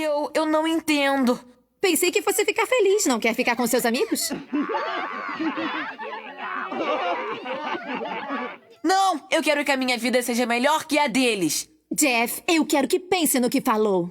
Eu não entendo. Pensei que fosse ficar feliz. Não quer ficar com seus amigos? Não, eu quero que a minha vida seja melhor que a deles. Jeff, eu quero que pense no que falou.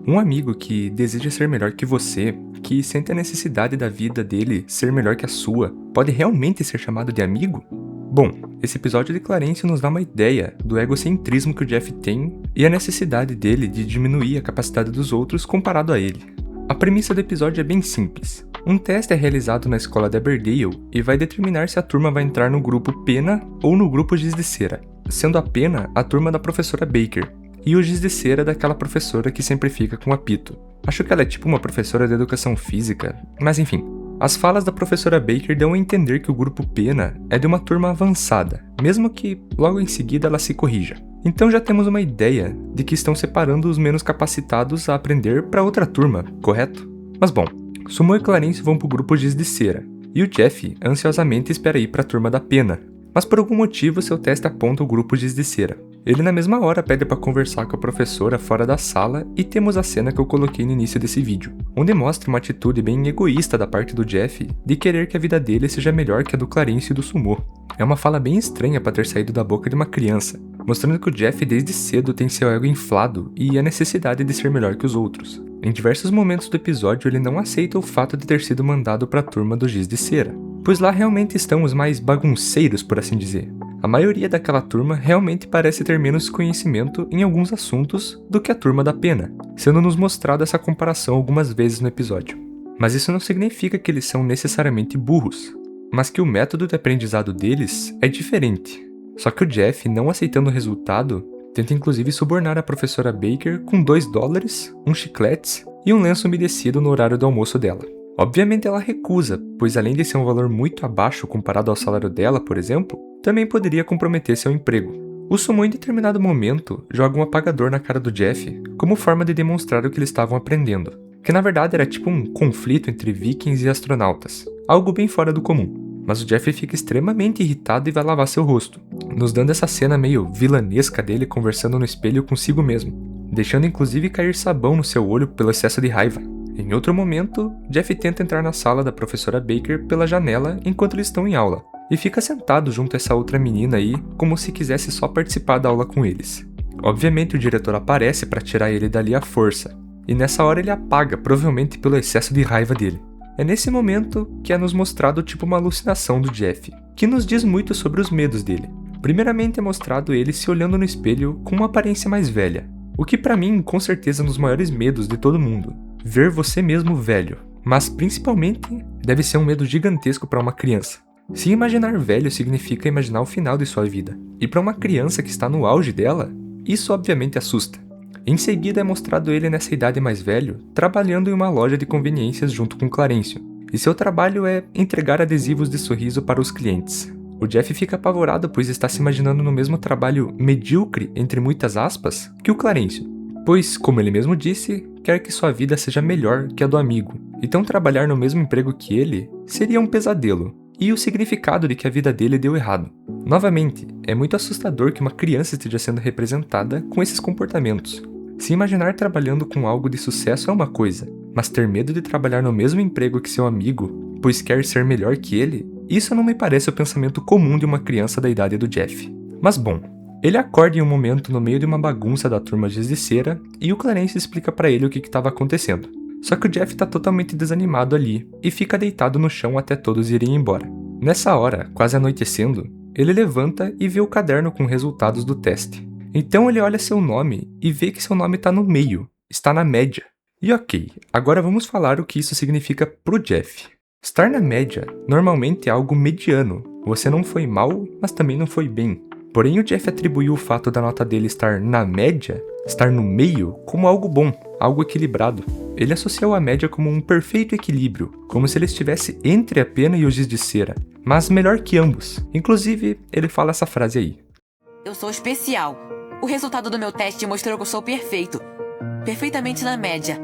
Um amigo que deseja ser melhor que você, que sente a necessidade da vida dele ser melhor que a sua, pode realmente ser chamado de amigo? Bom, esse episódio de Clarence nos dá uma ideia do egocentrismo que o Jeff tem e a necessidade dele de diminuir a capacidade dos outros comparado a ele. A premissa do episódio é bem simples. Um teste é realizado na escola de Aberdale e vai determinar se a turma vai entrar no grupo Pena ou no grupo Giz de Cera, sendo a Pena a turma da professora Baker, e o Giz de Cera daquela professora que sempre fica com o apito. Acho que ela é tipo uma professora de educação física, mas enfim. As falas da professora Baker dão a entender que o grupo Pena é de uma turma avançada, mesmo que logo em seguida ela se corrija. Então já temos uma ideia de que estão separando os menos capacitados a aprender para outra turma, correto? Mas bom, Sumo e Clarence vão pro grupo Giz de Cera, e o Jeff ansiosamente espera ir para a turma da Pena, mas por algum motivo seu teste aponta o grupo Giz de Cera. Ele na mesma hora pede para conversar com a professora fora da sala e temos a cena que eu coloquei no início desse vídeo, onde mostra uma atitude bem egoísta da parte do Jeff de querer que a vida dele seja melhor que a do Clarence e do Sumo. É uma fala bem estranha para ter saído da boca de uma criança, mostrando que o Jeff desde cedo tem seu ego inflado e a necessidade de ser melhor que os outros. Em diversos momentos do episódio ele não aceita o fato de ter sido mandado para a turma do Giz de Cera, pois lá realmente estão os mais bagunceiros, por assim dizer. A maioria daquela turma realmente parece ter menos conhecimento em alguns assuntos do que a turma da Pena, sendo nos mostrado essa comparação algumas vezes no episódio. Mas isso não significa que eles são necessariamente burros, mas que o método de aprendizado deles é diferente. Só que o Jeff, não aceitando o resultado, tenta inclusive subornar a professora Baker com $2, uns chicletes e um lenço umedecido no horário do almoço dela. Obviamente ela recusa, pois além de ser um valor muito abaixo comparado ao salário dela, por exemplo, também poderia comprometer seu emprego. O Sumo em determinado momento joga um apagador na cara do Jeff como forma de demonstrar o que eles estavam aprendendo, que na verdade era tipo um conflito entre vikings e astronautas, algo bem fora do comum. Mas o Jeff fica extremamente irritado e vai lavar seu rosto, nos dando essa cena meio vilanesca dele conversando no espelho consigo mesmo, deixando inclusive cair sabão no seu olho pelo excesso de raiva. Em outro momento, Jeff tenta entrar na sala da professora Baker pela janela enquanto eles estão em aula, e fica sentado junto a essa outra menina aí, como se quisesse só participar da aula com eles. Obviamente o diretor aparece para tirar ele dali à força, e nessa hora ele apaga, provavelmente pelo excesso de raiva dele. É nesse momento que é nos mostrado tipo uma alucinação do Jeff, que nos diz muito sobre os medos dele. Primeiramente é mostrado ele se olhando no espelho com uma aparência mais velha, o que pra mim com certeza é um dos maiores medos de todo mundo. Ver você mesmo velho, mas principalmente deve ser um medo gigantesco para uma criança. Se imaginar velho significa imaginar o final de sua vida, e para uma criança que está no auge dela, isso obviamente assusta. Em seguida é mostrado ele nessa idade mais velho, trabalhando em uma loja de conveniências junto com Clarencio, e seu trabalho é entregar adesivos de sorriso para os clientes. O Jeff fica apavorado pois está se imaginando no mesmo trabalho medíocre, entre muitas aspas, que o Clarencio, pois, como ele mesmo disse, quer que sua vida seja melhor que a do amigo. Então trabalhar no mesmo emprego que ele seria um pesadelo, e o significado de que a vida dele deu errado. Novamente, é muito assustador que uma criança esteja sendo representada com esses comportamentos. Se imaginar trabalhando com algo de sucesso é uma coisa, mas ter medo de trabalhar no mesmo emprego que seu amigo, pois quer ser melhor que ele, isso não me parece o pensamento comum de uma criança da idade do Jeff. Mas bom, ele acorda em um momento no meio de uma bagunça da turma Giz de Cera e o Clarence explica pra ele o que estava acontecendo. Só que o Jeff tá totalmente desanimado ali e fica deitado no chão até todos irem embora. Nessa hora, quase anoitecendo, ele levanta e vê o caderno com resultados do teste. Então ele olha seu nome e vê que seu nome tá no meio, está na média. E ok, agora vamos falar o que isso significa pro Jeff. Estar na média normalmente é algo mediano, você não foi mal, mas também não foi bem. Porém o Jeff atribuiu o fato da nota dele estar na média, estar no meio, como algo bom, algo equilibrado. Ele associou a média como um perfeito equilíbrio, como se ele estivesse entre a Pena e o Giz de Cera, mas melhor que ambos. Inclusive, ele fala essa frase aí. Eu sou especial. O resultado do meu teste mostrou que eu sou perfeito. Perfeitamente na média.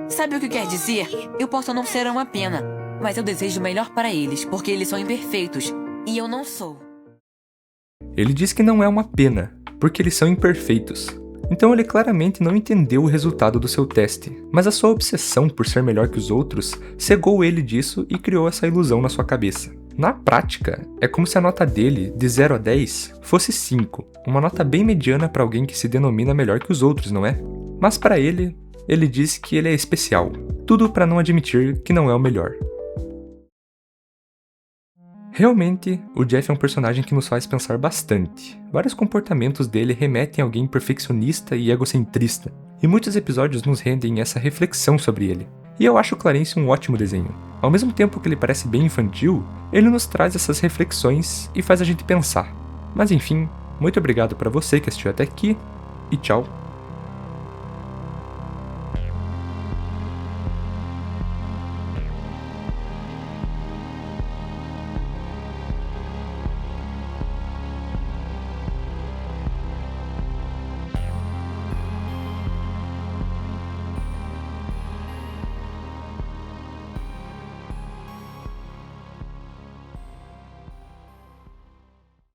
Sabe o que quer dizer? Eu posso não ser uma Pena, mas eu desejo o melhor para eles, porque eles são imperfeitos, e eu não sou. Ele diz que não é uma pena, porque eles são imperfeitos. Então ele claramente não entendeu o resultado do seu teste, mas a sua obsessão por ser melhor que os outros cegou ele disso e criou essa ilusão na sua cabeça. Na prática, é como se a nota dele, de 0 a 10, fosse 5, uma nota bem mediana para alguém que se denomina melhor que os outros, não é? Mas para ele diz que ele é especial, tudo para não admitir que não é o melhor. Realmente, o Jeff é um personagem que nos faz pensar bastante. Vários comportamentos dele remetem a alguém perfeccionista e egocentrista, e muitos episódios nos rendem essa reflexão sobre ele. E eu acho o Clarence um ótimo desenho. Ao mesmo tempo que ele parece bem infantil, ele nos traz essas reflexões e faz a gente pensar. Mas enfim, muito obrigado para você que assistiu até aqui, e tchau!